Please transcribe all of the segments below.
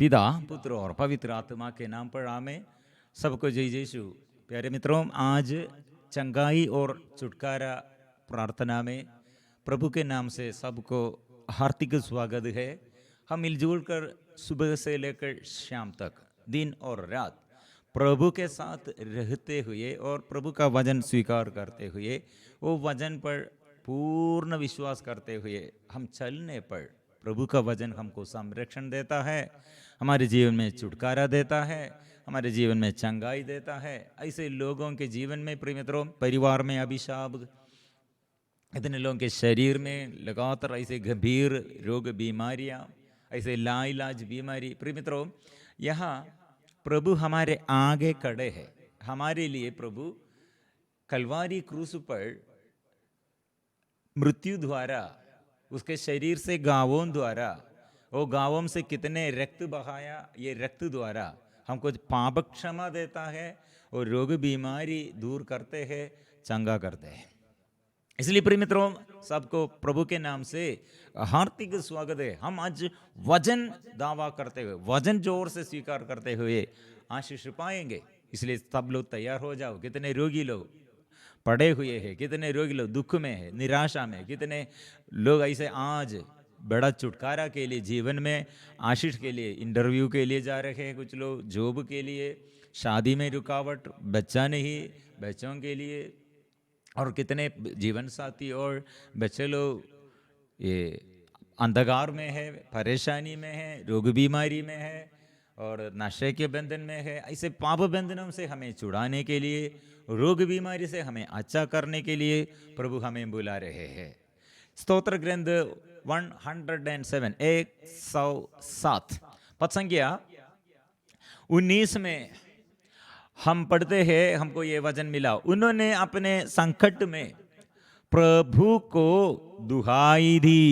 पिता, पुत्र और पवित्र आत्मा के नाम पर आमेन। सबको जय यीशु। प्यारे मित्रों, आज चंगाई और छुटकारा प्रार्थना में प्रभु के नाम से सबको हार्दिक स्वागत है। हम मिलजुल कर सुबह से लेकर शाम तक दिन और रात प्रभु के साथ रहते हुए और प्रभु का वचन स्वीकार करते हुए, वो वचन पर पूर्ण विश्वास करते हुए हम चलने पर प्रभु का वचन हमको संरक्षण देता है, हमारे जीवन में छुटकारा देता है, हमारे जीवन में चंगाई देता है। ऐसे लोगों के जीवन में प्रिय मित्रों, परिवार में अभिशाप, इतने लोगों के शरीर में लगातार ऐसे गंभीर रोग बीमारियां, ऐसे लाइलाज बीमारी। प्रिय मित्रों, यहाँ प्रभु हमारे आगे खड़े हैं। हमारे लिए प्रभु कलवारी क्रूस पर मृत्यु द्वारा, उसके शरीर से गावों द्वारा, वो गावों से कितने रक्त बहाया, ये रक्त द्वारा हमको पाप क्षमा देता है और रोग बीमारी दूर करते हैं, चंगा करते हैं। इसलिए प्रिय मित्रों, सबको प्रभु के नाम से हार्दिक स्वागत है। हम आज वचन दावा करते हुए, वचन जोर से स्वीकार करते हुए आशीष पाएंगे। इसलिए सब लोग तैयार हो जाओ। कितने रोगी लोग पड़े हुए हैं, कितने रोगी लोग दुख में है, निराशा में, कितने लोग ऐसे आज बड़ा छुटकारा के लिए, जीवन में आशीष के लिए, इंटरव्यू के लिए जा रहे हैं, कुछ लोग जॉब के लिए, शादी में रुकावट, बच्चा नहीं, बच्चों के लिए, और कितने जीवन साथी और बच्चे लोग ये अंधकार में है, परेशानी में है, रोग बीमारी में है और नशे के बंधन में है। ऐसे पाप बंधनों से हमें छुड़ाने के लिए, रोग बीमारी से हमें अच्छा करने के लिए प्रभु हमें बुला रहे हैं। स्तोत्र ग्रंथ 107 107 पद संख्या 19 में हम पढ़ते हैं, हमको ये वचन मिला, उन्होंने अपने संकट में प्रभु को दुहाई दी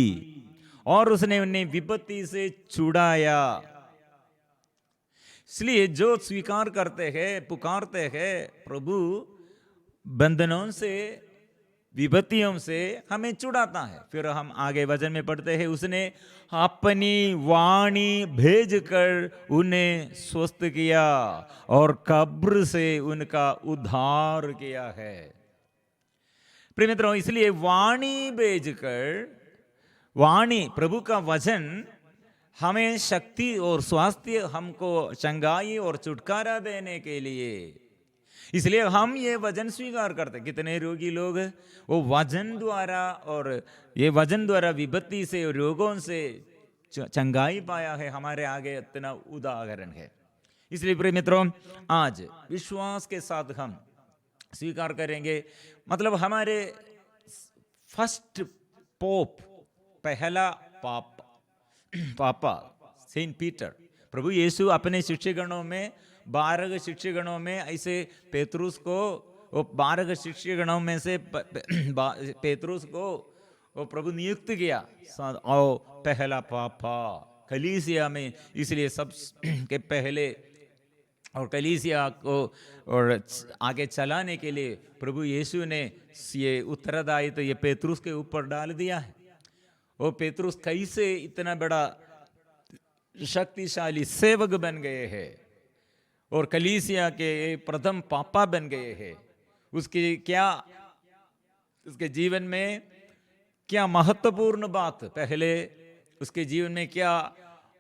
और उसने उन्हें विपत्ति से छुड़ाया। इसलिए जो स्वीकार करते हैं, पुकारते हैं, प्रभु बंधनों से, विपत्तियों से हमें छुड़ाता है। फिर हम आगे वचन में पढ़ते हैं, उसने अपनी वाणी भेजकर उन्हें स्वस्थ किया और कब्र से उनका उद्धार किया है। प्रिय मित्रों, इसलिए वाणी भेजकर, वाणी प्रभु का वचन हमें शक्ति और स्वास्थ्य, हमको चंगाई और छुटकारा देने के लिए, इसलिए हम ये वचन स्वीकार करते। कितने रोगी लोग वो वचन द्वारा, और ये वचन द्वारा विपत्ति से, रोगों से चंगाई पाया है। हमारे आगे इतना उदाहरण है। इसलिए प्रिय मित्रों, आज विश्वास के साथ हम स्वीकार करेंगे। मतलब हमारे फर्स्ट पोप, पहला पापा सेंट पीटर, प्रभु यीशु अपने शिष्यगणों में 12 शिष्यगणों में ऐसे पेतरुस को, वो 12 शिष्यगणों में से पेतरुस को वो प्रभु नियुक्त किया और पहला पापा कलीसिया में। इसलिए सब के पहले और कलीसिया को और आगे चलाने के लिए प्रभु यीशु ने ये उत्तरदायित्व ये पेतरुस के ऊपर डाल दिया है। वो पेतरुस कैसे इतना बड़ा शक्तिशाली सेवक बन गए हैं और कलीसिया के प्रथम पापा बन गए हैं। उसके क्या, उसके जीवन में क्या महत्वपूर्ण बात, पहले उसके जीवन में क्या,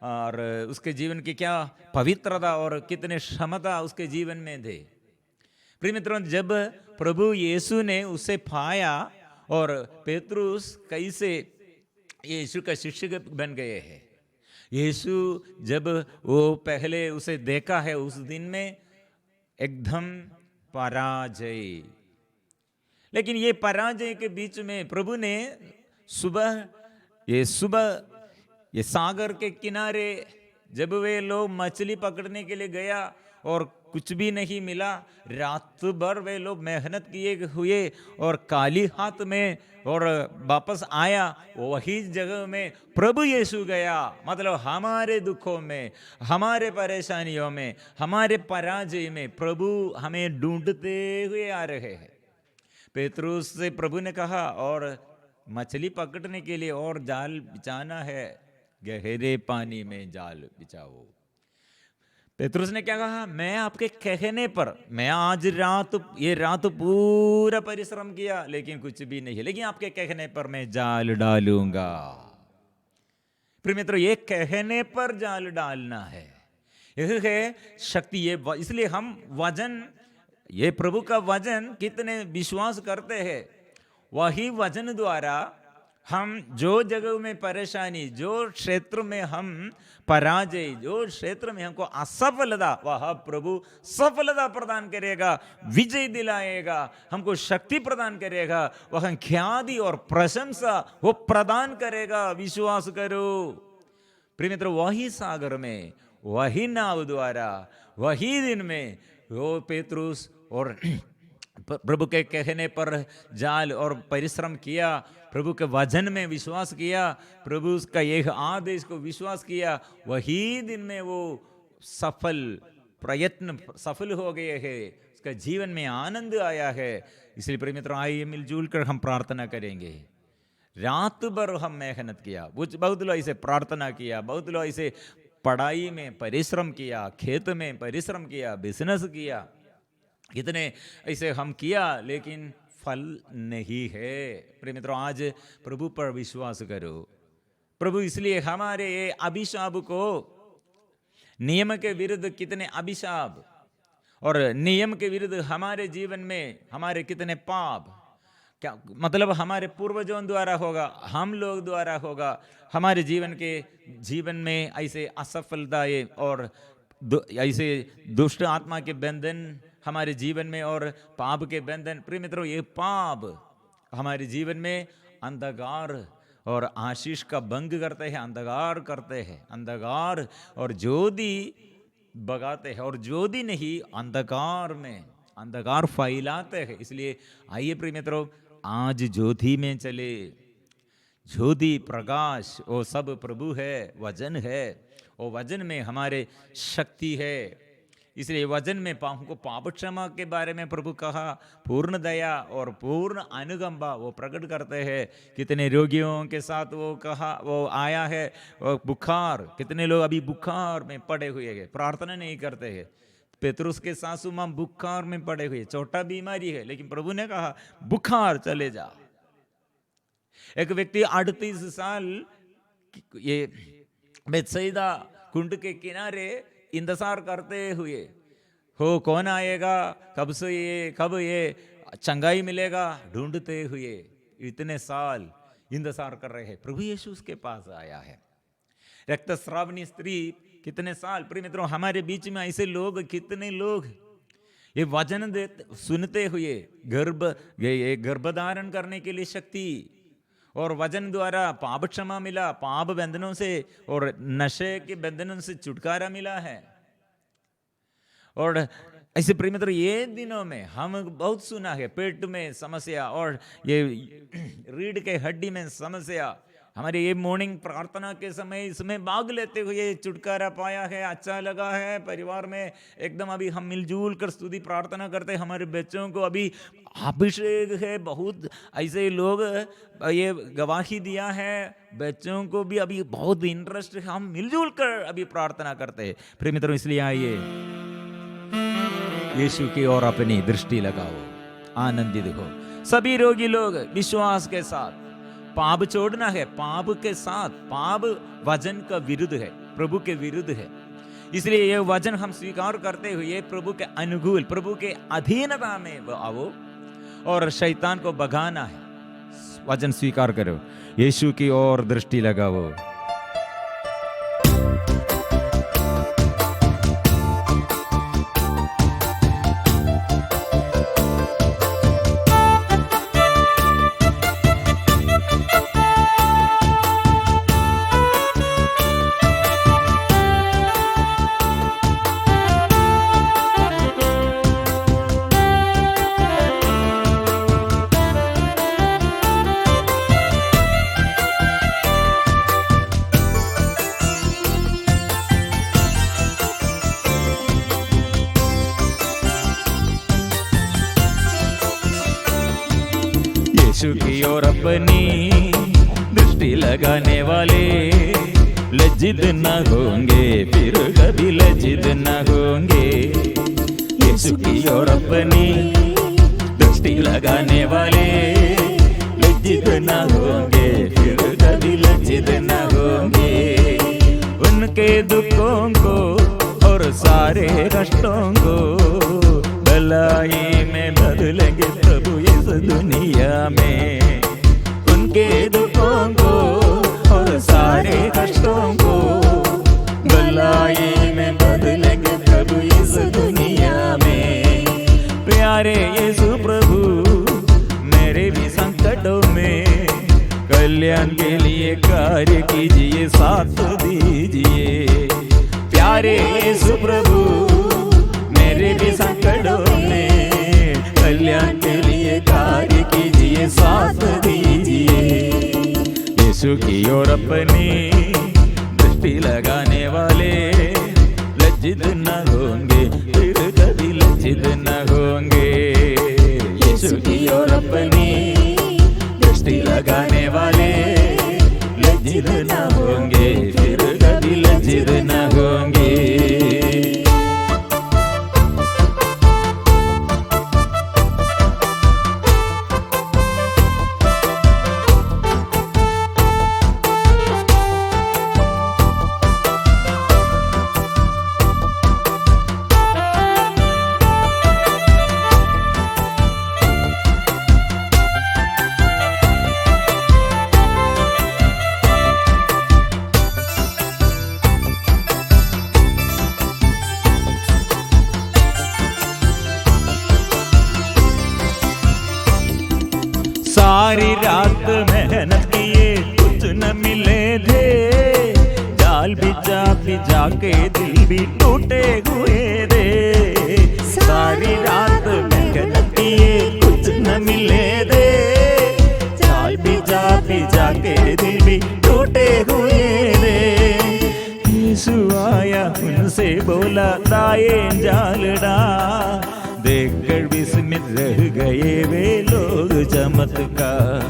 और उसके जीवन की क्या पवित्रता और कितने क्षमता उसके जीवन में थे। प्रिय मित्रों, जब प्रभु यीशु ने उसे पाया और पेतरुस कैसे यीशु का शिष्य बन गए हैं। यीशु जब वो पहले उसे देखा है, उस दिन में एकदम पराजय। लेकिन ये पराजय के बीच में प्रभु ने सुबह ये सागर के किनारे, जब वे लोग मछली पकड़ने के लिए गया और कुछ भी नहीं मिला, रात भर वे लोग मेहनत किए हुए और काली हाथ में और वापस आया, वही जगह में प्रभु यीशु गया। मतलब हमारे दुखों में, हमारे परेशानियों में, हमारे पराजय में प्रभु हमें ढूंढते हुए आ रहे हैं। पेतरुस से प्रभु ने कहा, और मछली पकड़ने के लिए और जाल बिछाना है, गहरे पानी में जाल बिछाओ। पेतरुस ने क्या कहा, मैं आपके कहने पर, मैं आज ये रात पूरा परिश्रम किया लेकिन कुछ भी नहीं है, लेकिन आपके कहने पर मैं जाल डालूंगा। प्रिय मित्रों, ये कहने पर जाल डालना है, यह है शक्ति। ये इसलिए हम वचन, ये प्रभु का वचन कितने विश्वास करते हैं, वही वचन द्वारा हम जो जगह में परेशानी, जो क्षेत्र में हम पराजय, जो क्षेत्र में हमको असफलता, वह प्रभु सफलता प्रदान करेगा, विजय दिलाएगा, हमको शक्ति प्रदान करेगा, वह ख्याति और प्रशंसा वो प्रदान करेगा। विश्वास करो प्रिय मित्रों, वही सागर में, वही नाव द्वारा, वही दिन में वो पेतरुस और प्रभु के कहने पर जाल और परिश्रम किया, प्रभु के वचन में विश्वास किया, प्रभु का एक आदेश को विश्वास किया, वही दिन में वो प्रयत्न सफल हो गए हैं, उसका जीवन में आनंद आया है। इसलिए प्रिय मित्रों, आइए मिलजुल कर हम प्रार्थना करेंगे। रात भर हम मेहनत किया, बहुत लोग इसे प्रार्थना किया, बहुत लोग इसे पढ़ाई में परिश्रम किया, खेत में परिश्रम किया, बिजनेस किया, कितने ऐसे हम किया, लेकिन फल नहीं है। प्रिय मित्रों, आज प्रभु पर विश्वास करो। प्रभु इसलिए हमारे ये अभिशाप को, नियम के विरुद्ध कितने अभिशाप और नियम के विरुद्ध हमारे जीवन में हमारे कितने पाप, क्या मतलब हमारे पूर्वजों द्वारा होगा, हम लोग द्वारा होगा, हमारे जीवन में ऐसे असफलताएं और ऐसे दुष्ट आत्मा के बंधन हमारे जीवन में और पाप के बंधन। प्रिय मित्रों, ये पाप हमारे जीवन में अंधकार और आशीष का भंग करते हैं, अंधकार करते हैं, अंधकार और ज्योति भगाते हैं, और ज्योति नहीं अंधकार में अंधकार फैलाते हैं। इसलिए आइए प्रिय मित्रों, आज ज्योति में चले। ज्योति प्रकाश वो सब प्रभु है, वचन है, वो वचन में हमारे शक्ति है। इसलिए वचन में हमको पाप क्षमा के बारे में प्रभु कहा, पूर्ण दया और पूर्ण अनुकंपा वो प्रकट करते हैं। कितने रोगियों के साथ वो कहा, वो आया है, वो बुखार, कितने लोग अभी बुखार में पड़े हुए हैं, प्रार्थना नहीं करते हैं। पेतरुस के सासू मां बुखार में पड़े हुए, छोटा बीमारी है, लेकिन प्रभु ने कहा बुखार चले जा। एक व्यक्ति 38 साल ये बेतसैदा कुंड के किनारे इंतजार करते हुए हो, कौन आएगा, कब ये चंगाई मिलेगा, ढूंढते हुए इतने साल इंतजार कर रहे हैं। प्रभु यीशु उसके पास आया है। रक्तस्रावनी स्त्री कितने साल, प्रिय मित्रों, हमारे बीच में ऐसे लोग, कितने लोग ये वचन सुनते हुए गर्भधारण करने के लिए शक्ति और वचन द्वारा पाप क्षमा मिला, पाप बंधनों से और नशे के बंधनों से छुटकारा मिला है। और ऐसे प्रिय मित्र, ये दिनों में हम बहुत सुना है, पेट में समस्या और ये रीढ़ के हड्डी में समस्या, हमारे ये मॉर्निंग प्रार्थना के समय इसमें भाग लेते हुए छुटकारा पाया है, अच्छा लगा है। परिवार में एकदम अभी हम मिलजुल कर स्तुति प्रार्थना करते हैं। हमारे बच्चों को अभी अभिषेक है, बहुत ऐसे लोग ये गवाही दिया है, बच्चों को भी अभी बहुत इंटरेस्ट है, हम मिलजुल कर अभी प्रार्थना करते हैं। प्रिय मित्रों, इसलिए आइए यीशु की ओर अपनी दृष्टि लगाओ, आनंदित हो। सभी रोगी लोग विश्वास के साथ, पाप छोड़ना है, पाप के साथ, पाप वचन का विरुद्ध है, प्रभु के विरुद्ध है। इसलिए यह वचन हम स्वीकार करते हुए प्रभु के अनुकूल, प्रभु के अधीनता में आओ और शैतान को भगाना है। वचन स्वीकार करो, यीशु की ओर दृष्टि लगाओ। यीशु की ओर अपनी दृष्टि लगाने वाले लज्जित न होंगे, फिर कभी लज्जित न होंगे। यीशु की ओर अपनी दृष्टि लगाने वाले लज्जित न होंगे, फिर कभी लज्जित न होंगे। उनके दुखों को और सारे कष्टों को भलाई में बदलेंगे प्रभु इस दुनिया में। उनके दुखों को और सारे कष्टों को भलाई में बदलेंगे प्रभु इस दुनिया में। प्यारे यीशु प्रभु, मेरे भी संकटों में कल्याण के लिए कार्य कीजिए, साथ दीजिए। प्यारे यीशु प्रभु, मेरे भी संकटों में कल्याण के लिए कार्य कीजिए, साथ दीजिए। यीशु की ओर अपनी दृष्टि लगाने वाले लज्जित न होंगे, फिर कभी लज्जित न होंगे। यीशु की ओर अपनी दृष्टि लगाने वाले लज्जित न होंगे, फिर कभी लज्जित न होंगे। सारी रात मेहनत किए, कुछ न मिले थे। जाल बिछा बिछा के दिल भी टूटे हुए थे। सारी रात मेहनत किए, कुछ न मिले थे। जाल बिछा बिछा के दिल भी टूटे हुए थे। यीशु आया, उनसे बोला दाए जाल डाल। देखकर विस्मित रह गए वे लोग चमत्कार।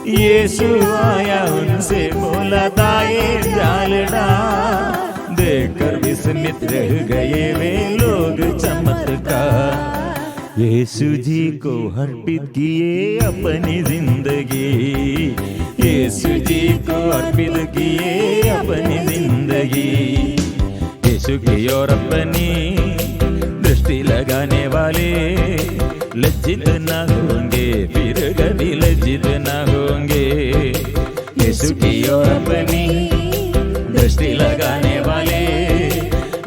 यीशु आया, उनसे बोला दाए जाल डाल। देखकर विस्मित रह गए वे लोग चमत्कार। यीशु जी को अर्पित किए अपनी जिंदगी। यीशु जी को अर्पित किए अपनी जिंदगी। यीशु की ओर अपनी दृष्टि लगाने वाले लज्जित न होंगे, फिर कभी लज्जित न होंगे। यीशु की ओर अपनी दृष्टि लगाने वाले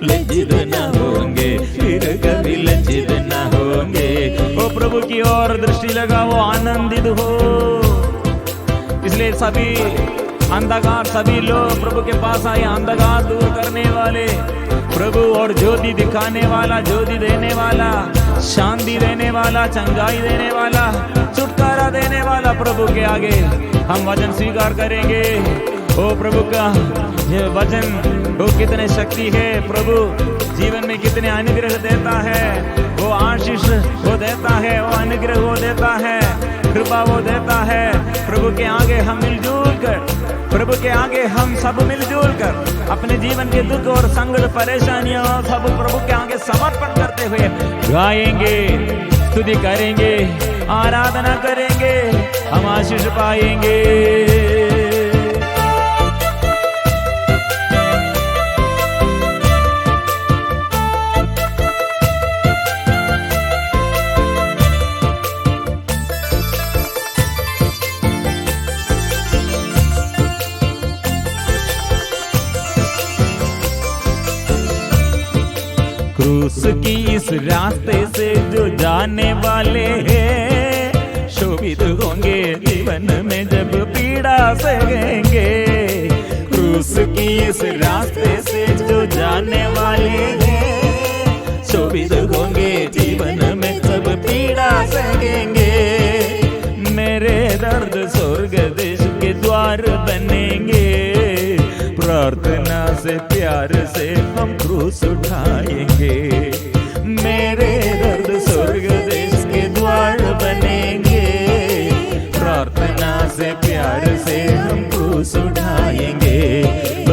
लज्जित न होंगे, फिर कभी लज्जित न होंगे। वो प्रभु की ओर दृष्टि लगाओ, आनंदित हो। इसलिए सभी अंधकार, सभी लोग प्रभु के पास आए, अंधकार दूर करने वाले प्रभु और ज्योति दिखाने वाला, ज्योति देने वाला, शांति देने वाला, चंगाई देने वाला, छुटकारा देने वाला प्रभु के आगे हम वचन स्वीकार करेंगे। ओ प्रभु का ये वचन, वो कितने शक्ति है, प्रभु जीवन में कितने अनुग्रह देता है। वो आशीष वो देता है, वो अनुग्रह वो देता है, कृपा वो देता है। प्रभु के आगे हम मिलजुल कर, प्रभु के आगे हम सब मिलजुल कर अपने जीवन के दुख और संकट परेशानियों सब प्रभु के आगे समर्पण करते हुए गाएंगे, स्तुति करेंगे, आराधना करेंगे, हम आशीष पाएंगे। क्रूस की इस रास्ते से जो जाने वाले हैं, शोभित होंगे जीवन में जब पीड़ा सहेंगे। क्रूस की इस रास्ते से जो जाने वाले हैं, शोभित होंगे जीवन में जब पीड़ा सहेंगे। मेरे दर्द स्वर्ग देश के द्वार बनेंगे, प्रार्थना से प्यार से हम क्रूस उठाएंगे। मेरे दर्द स्वर्ग देश के द्वार बनेंगे, प्रार्थना से प्यार से हम क्रूस उठाएंगे।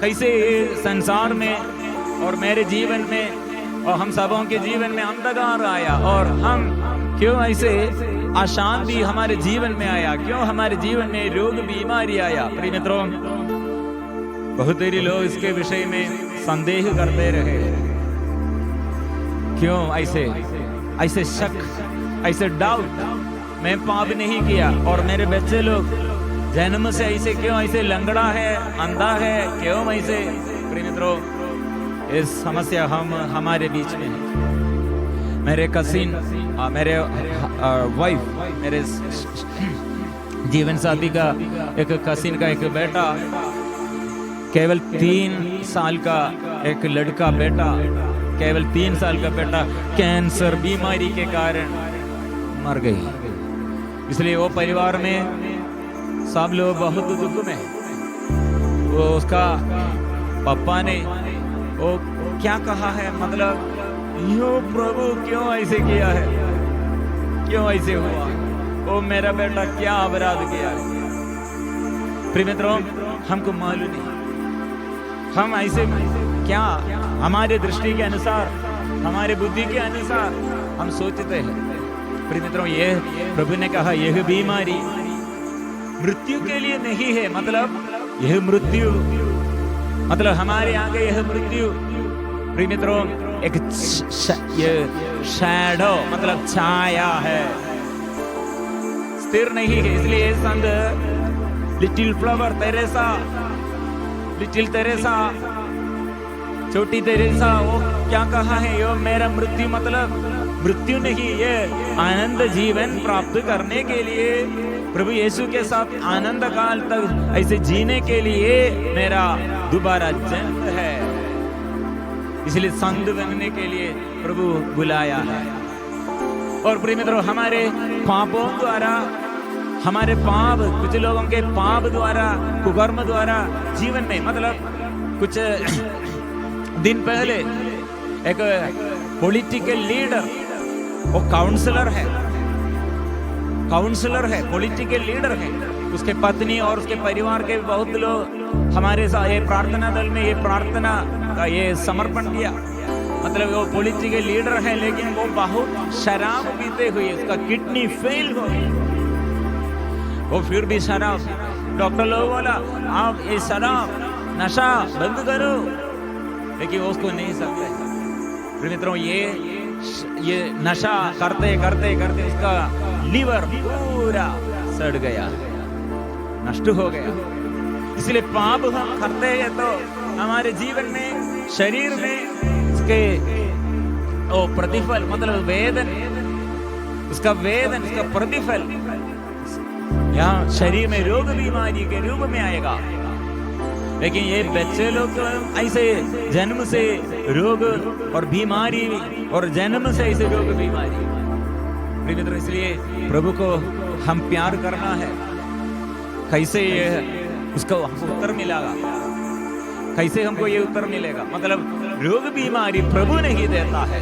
कैसे संसार में और मेरे जीवन में और हम सबों के जीवन में अंधकार आया, और हम क्यों ऐसे अशांति हमारे जीवन में आया, क्यों हमारे जीवन में रोग बीमारी आया। प्रिय मित्रों, बहुत देरी लोग इसके विषय में संदेह करते रहे, क्यों ऐसे शक, ऐसे डाउट, मैं पाप नहीं किया, और मेरे बच्चे लोग जन्म से ऐसे क्यों ऐसे लंगड़ा है, अंधा है, क्यों ऐसे। प्रिय मित्रों, इस समस्या हमारे बीच में है। मेरे कसिन, मेरे वाइफ, मेरे जीवन साथी का एक कसिन का एक बेटा, केवल 3 साल का एक लड़का बेटा, केवल 3 साल का बेटा कैंसर बीमारी के कारण मर गई। इसलिए वो परिवार में सब लोग बहुत दुख में। वो उसका पापा ने वो क्या कहा है, मतलब यो प्रभु क्यों ऐसे किया है, क्यों ऐसे हुआ, वो मेरा बेटा क्या अपराध किया है। प्रिय मित्रों, हमको मालूम नहीं, हम ऐसे क्या हमारे दृष्टि के अनुसार, हमारे बुद्धि के अनुसार हम सोचते हैं। प्रिय मित्रों, ये प्रभु ने कहा यह बीमारी मृत्यु के लिए नहीं है, मतलब यह मृत्यु, मतलब हमारे आगे यह मृत्यु, प्रिय मित्रों, एक ये शैडो मतलब छाया है, स्थिर नहीं है। इसलिए संत little flower Teresa, little Teresa, छोटी तेरेसा, वो क्या कहा है, यो मेरा मृत्यु मतलब मृत्यु नहीं, ये आनंद जीवन प्राप्त करने के लिए, प्रभु यीशु के साथ आनंद काल तक ऐसे जीने के लिए मेरा दोबारा जन्म है। इसलिए संत बनने के लिए प्रभु बुलाया है। और प्रिय मित्रों, हमारे पापों द्वारा, हमारे पाप, कुछ लोगों के पाप द्वारा, कुकर्म द्वारा जीवन में, मतलब कुछ दिन पहले एक पॉलिटिकल लीडर, वो काउंसलर है, पॉलिटिकल लीडर है, उसके पत्नी और उसके परिवार के बहुत लोग हमारे साथ ये प्रार्थना दल में ये प्रार्थना का ये समर्पण किया। मतलब वो पॉलिटिकल लीडर है, लेकिन वो बहुत शराब पीते हुए उसका किडनी फेल हो गई, वो फिर भी शराब, डॉक्टर लोग बोला आप ये शराब नशा बंद करो, लेकिन उसको नहीं सकते। मित्रों, ये नशा करते करते करते उसका लीवर पूरा सड़ गया, नष्ट हो गया। इसलिए पाप हम करते हैं तो हमारे जीवन में, शरीर में उसके ओ प्रतिफल, मतलब वेदन, उसका वेदन, उसका प्रतिफल यहाँ शरीर में रोग बीमारी के रूप में आएगा। लेकिन ये बच्चे लोग तो ऐसे जन्म से रोग और बीमारी, और जन्म से ऐसे रोग बीमारी। प्रिय मित्रों, इसलिए प्रभु को हम प्यार करना है। कैसे ये उसको उत्तर मिलेगा, कैसे हमको ये उत्तर मिलेगा, मतलब रोग बीमारी प्रभु नहीं देता है,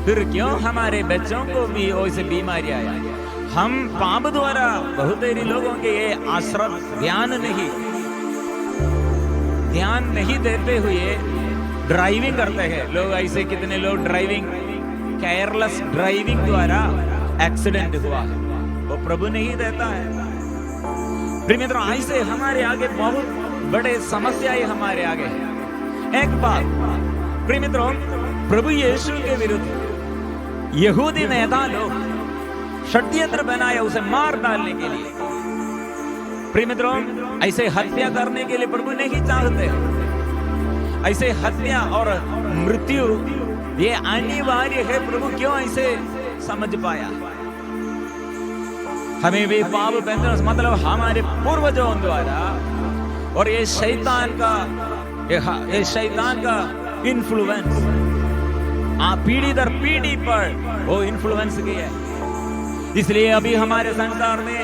फिर क्यों हमारे बच्चों को भी वैसे बीमारी आया। हम पाप द्वारा बहुत देरी लोगों के ये आश्रम ध्यान नहीं देते हुए ड्राइविंग करते हैं लोग। ऐसे कितने लोग ड्राइविंग, केयरलेस ड्राइविंग द्वारा एक्सीडेंट हुआ है, वो प्रभु नहीं देता है। प्रिय मित्रों, ऐसे हमारे आगे बहुत बड़े समस्याएं हमारे आगे है। एक बात प्रिय मित्रों, प्रभु यीशु के विरुद्ध यहूदी नेता लोग षड्यंत्र बनाया उसे मार डालने के लिए। प्रिय मित्रों, ऐसे हत्या करने के लिए प्रभु नहीं चाहते। ऐसे हत्या और मृत्यु ये अनिवार्य है, प्रभु क्यों ऐसे समझ पाया। हमें भी पाप बंधन, मतलब हमारे पूर्वजों द्वारा, और ये शैतान का इन्फ्लुएंस पीढ़ी दर पीढ़ी पर वो इन्फ्लुएंस किया है। इसलिए अभी हमारे संसार में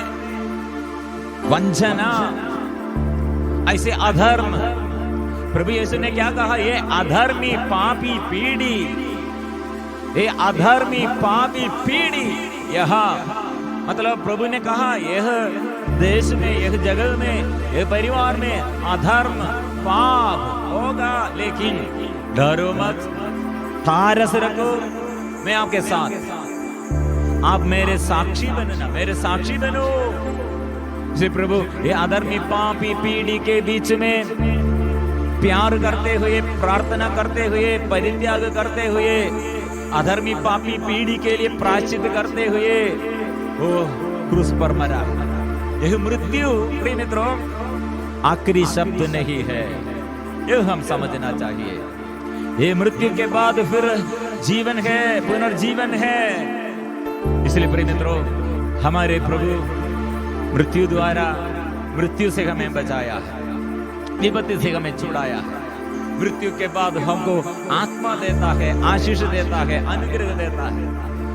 वंचना, ऐसे अधर्म, प्रभु यीशु ने क्या कहा, ये अधर्मी पापी पीढ़ी, ये अधर्मी पापी पीढ़ी, यह मतलब प्रभु ने कहा यह देश में, यह जगत में, यह परिवार में अधर्म पाप होगा, लेकिन डरो मत, सारस रखो, मैं आपके साथ। आप मेरे साक्षी बनना, मेरे साक्षी बनो। इसे प्रभु ये अधर्मी पापी पीढ़ी के बीच में प्यार करते हुए, प्रार्थना करते हुए, परित्याग करते हुए, अधर्मी पापी पीढ़ी के लिए प्रायश्चित करते हुए वो क्रूस पर मरा। यह मृत्यु प्रिय मित्रों आखिरी शब्द नहीं है, यह हम समझना चाहिए। ये मृत्यु के बाद फिर जीवन है, पुनर्जीवन है। इसलिए प्रिय मित्रों हमारे प्रभु मृत्यु द्वारा मृत्यु से हमें बचाया है, विपत्ति से हमें छुड़ाया है। मृत्यु के बाद हमको आत्मा देता है, आशीष देता है, अनुग्रह देता है।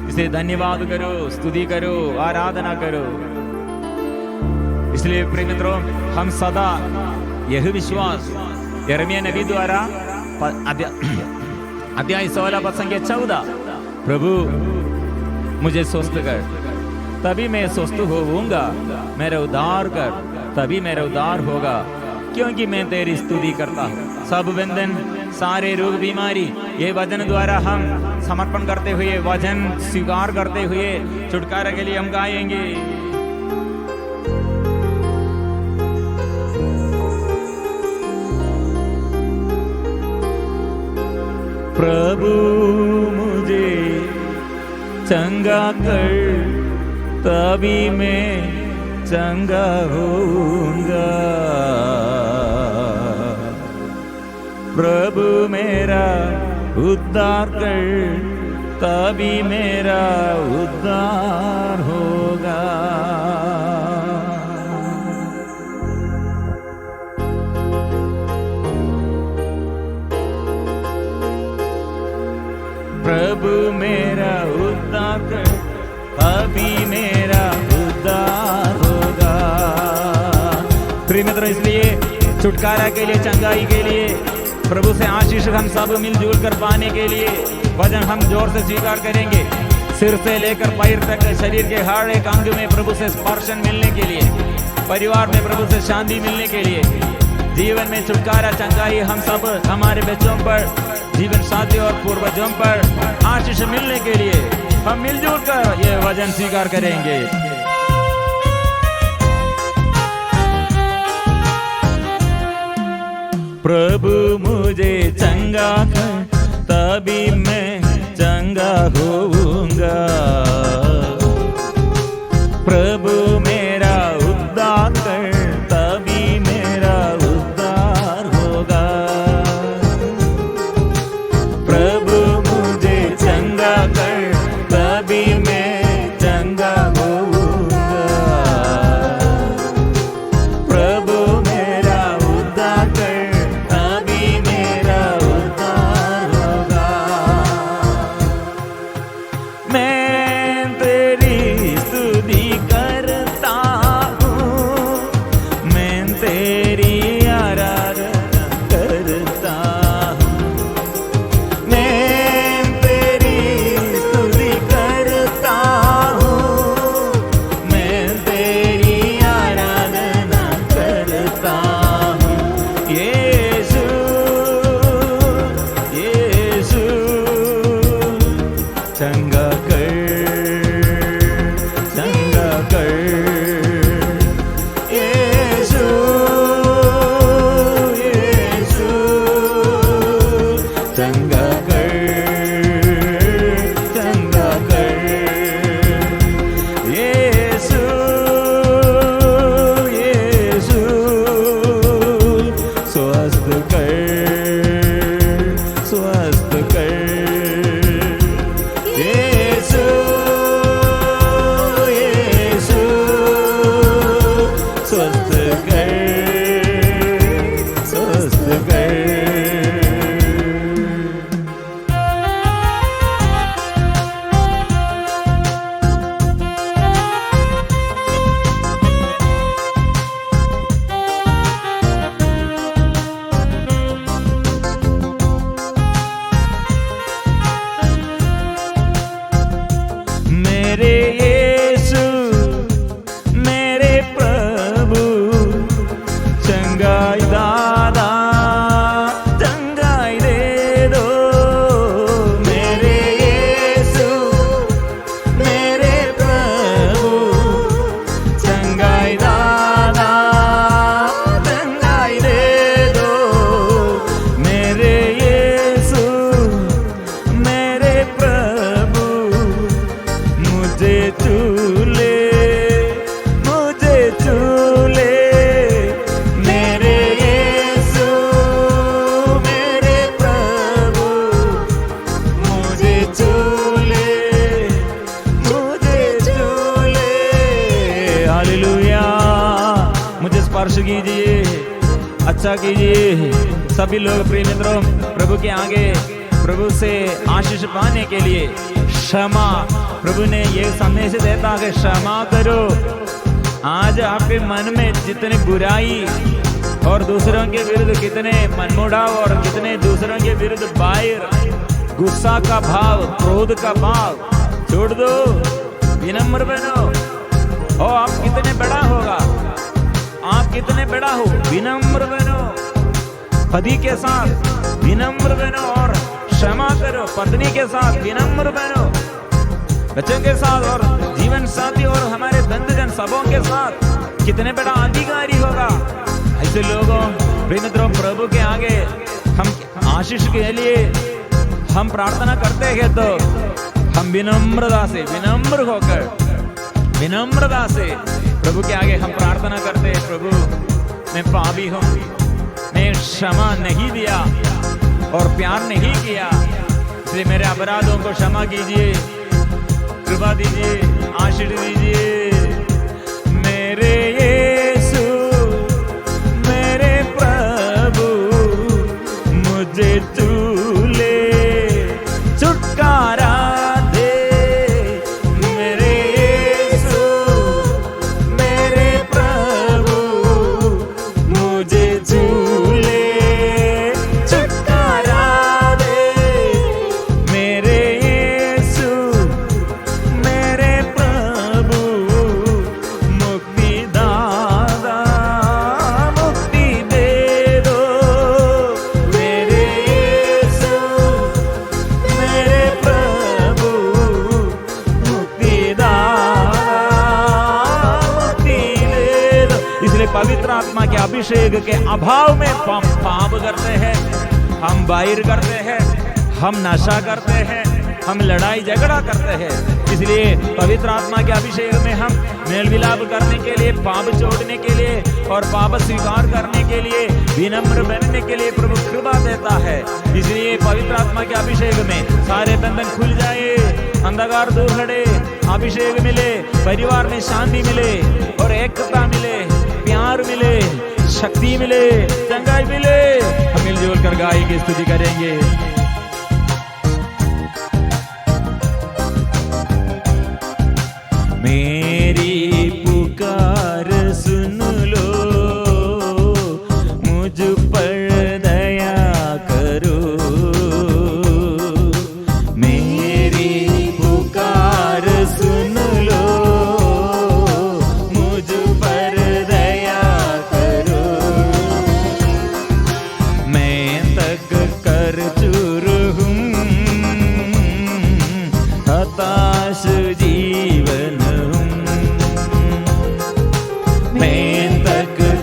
इसे धन्यवाद करो, स्तुति करो, आराधना करो। इसलिए प्रिय मित्रों हम सदा यह विश्वास यिर्मयाह नबी द्वारा अध्याय 16 पद संख्या 14, प्रभु मुझे स्वस्थ कर तभी मैं स्वस्थ होऊंगा, मेरा उद्धार कर तभी मेरा उद्धार होगा, क्योंकि मैं तेरी स्तुति करता हूँ। सब बंधन, सारे रोग बीमारी ये वचन द्वारा हम समर्पण करते हुए, वचन स्वीकार करते हुए छुटकारा के लिए हम गाएंगे। प्रभु मुझे चंगा कर तभी मैं चंगा होऊंगा, प्रभु मेरा उद्धार कर तभी मेरा उद्धार होगा। प्रभु मेरा उद्धार कर तभी मेरा उद्धार होगा। प्रिय मित्रों इसलिए छुटकारा के लिए, चंगाई के लिए, प्रभु से आशीष हम सब मिलजुल कर पाने के लिए वचन हम जोर से स्वीकार करेंगे। सिर से लेकर पैर तक शरीर के हर एक अंग में प्रभु से स्पर्शन मिलने के लिए, परिवार में प्रभु से शांति मिलने के लिए, जीवन में छुटकारा चंगाई हम सब हमारे बच्चों पर, जीवन साथियों और पूर्वजों पर आशीष मिलने के लिए हम मिलजुल कर ये वचन स्वीकार करेंगे। प्रभु मुझे चंगा कर तभी मैं चंगा होऊंगा, प्रभु मेरा उद्धार कर तभी मेरा उद्धार होगा, प्रभु मुझे चंगा कर तभी मैं चंगा होऊंगा, प्रभु मेरा उद्धार कर तभी मेरा उद्धार होगा। मैं तेरी स्तुति करता हूँ, मैं तेरी आराधना करता हूँ, मैं तेरी स्तुति करता हूँ, मैं तेरी आराधना करता हूँ। यीशु यीशु चंगा कर, चंगा कर, यीशु यीशु चंगा कर, चंगा कर, यीशु यीशु स्वस्थ कर, स्वस्थ कर, यीशु यीशु स्वस्थ कर, स्वस्थ कर। कीजिए, अच्छा कीजिए। सभी लोग प्रिय मित्रों प्रभु के आगे प्रभु से आशीष पाने के लिए क्षमा, प्रभु ने ये संदेश देता है क्षमा करो। आज आपके मन में जितनी बुराई और दूसरों के विरुद्ध कितने मनमुटाव और कितने दूसरों के विरुद्ध बैर, गुस्सा का भाव, क्रोध का भाव छोड़ दो, विनम्र बनो। और आप कितने बड़ा होगा, आप कितने बड़ा हो, विनम्र बनो। पति के साथ विनम्र बनो और क्षमा करो, पत्नी के साथ विनम्र बनो, बच्चों के साथ और जीवन साथी और हमारे बंधुजन सबों के साथ कितने बड़ा अधिकारी होगा। ऐसे लोगों प्रिय मित्रों प्रभु के आगे हम आशीष के लिए हम प्रार्थना करते हैं तो हम विनम्रता से, विनम्र होकर, विनम्रता से प्रभु के आगे हम प्रार्थना करते हैं, प्रभु मैं पापी हूँ, मैं क्षमा नहीं दिया और प्यार नहीं किया, इसलिए मेरे अपराधों को क्षमा कीजिए, कृपा दीजिए, आशीष दीजिए। मेरे यीशु, मेरे प्रभु, मुझे तू ले छुटकारा दे। मेरे यीशु, मेरे प्रभु, मुझे तू ले छुटकारा दे। मेरे यीशु, मेरे प्रभु, मुक्ति दाता, मुक्ति दे दो। मेरे यीशु, मेरे प्रभु, मुक्ति दाता, मुक्ति दे दो। इसलिए पवित्र आत्मा के अभिषेक के अभाव में हम पाप करते हैं, हम बैर करते हैं, हम नशा करते हैं, हम लड़ाई झगड़ा करते हैं। इसलिए पवित्र आत्मा के अभिषेक में हम मेल मिलाप करने के लिए, पाप छोड़ने के लिए और पाप स्वीकार करने के लिए, विनम्र बनने के लिए प्रभु कृपा देता है। इसलिए पवित्र आत्मा के अभिषेक में सारे बंधन खुल जाए, अंधकार दूर हटे, अभिषेक मिले, परिवार में शांति मिले और एकता मिले, प्यार मिले, शक्ति मिले, चंगाई मिले। हम मिलजुल कर गाय की स्तुति करेंगे। मेरी पुकार सुन लो, मुझ पर दया करो। मेरी पुकार सुन लो, मुझ पर दया करो। मैं तक कर चूर हूँ, हताश जीवन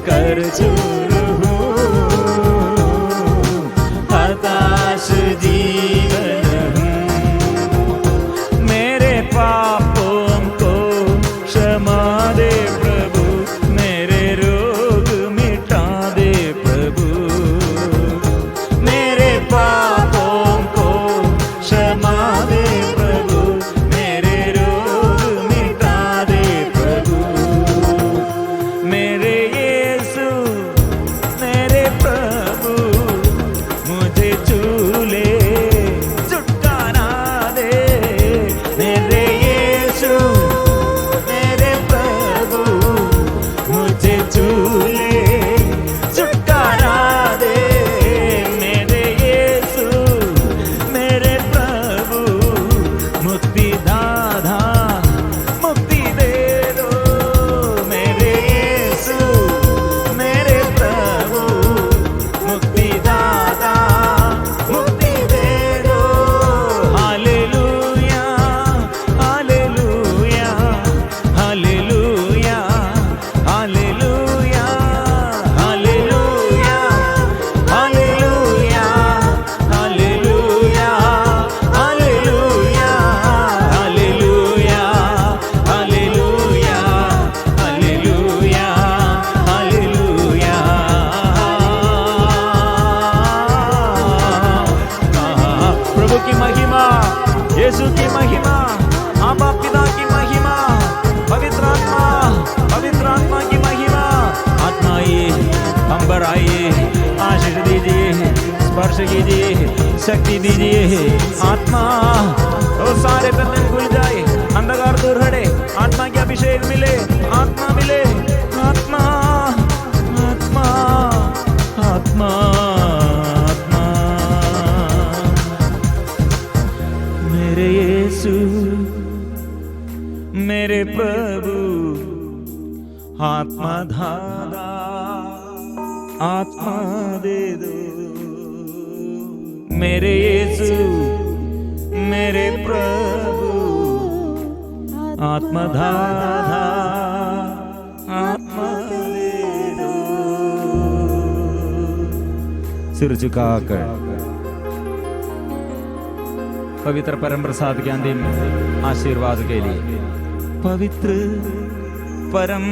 कर चूर हूँ, हताश जीवन हूँ। मेरे पापों को क्षमा दे प्रभु, मेरे रोग मिटा दे प्रभु। मेरे पापों को क्षमा दे प्रभु, मेरे रोग मिटा दे प्रभु। मेरे यीशु की महिमा, आबा पिता की महिमा, पवित्र आत्मा की महिमा, आत्मा ये पर आइए, आशीष दीजिए, स्पर्श कीजिए, शक्ति दीजिए। आत्मा, वो सारे बंधन खुल जाए, अंधकार दूर हटे, आत्मा के अभिषेक मिले, आत्मा मिले, आत्मा आत्मा आत्मा आत्मा। मेरे यीशु मेरे प्रभु, आत्मा धारा, आत्मा दे दो। मेरे यीशु मेरे प्रभु, आत्मा धारा, आत्मा दे दो। सिर झुकाकर पवित्र परम प्रसाद के अंतिम आशीर्वाद के लिए, पवित्र परम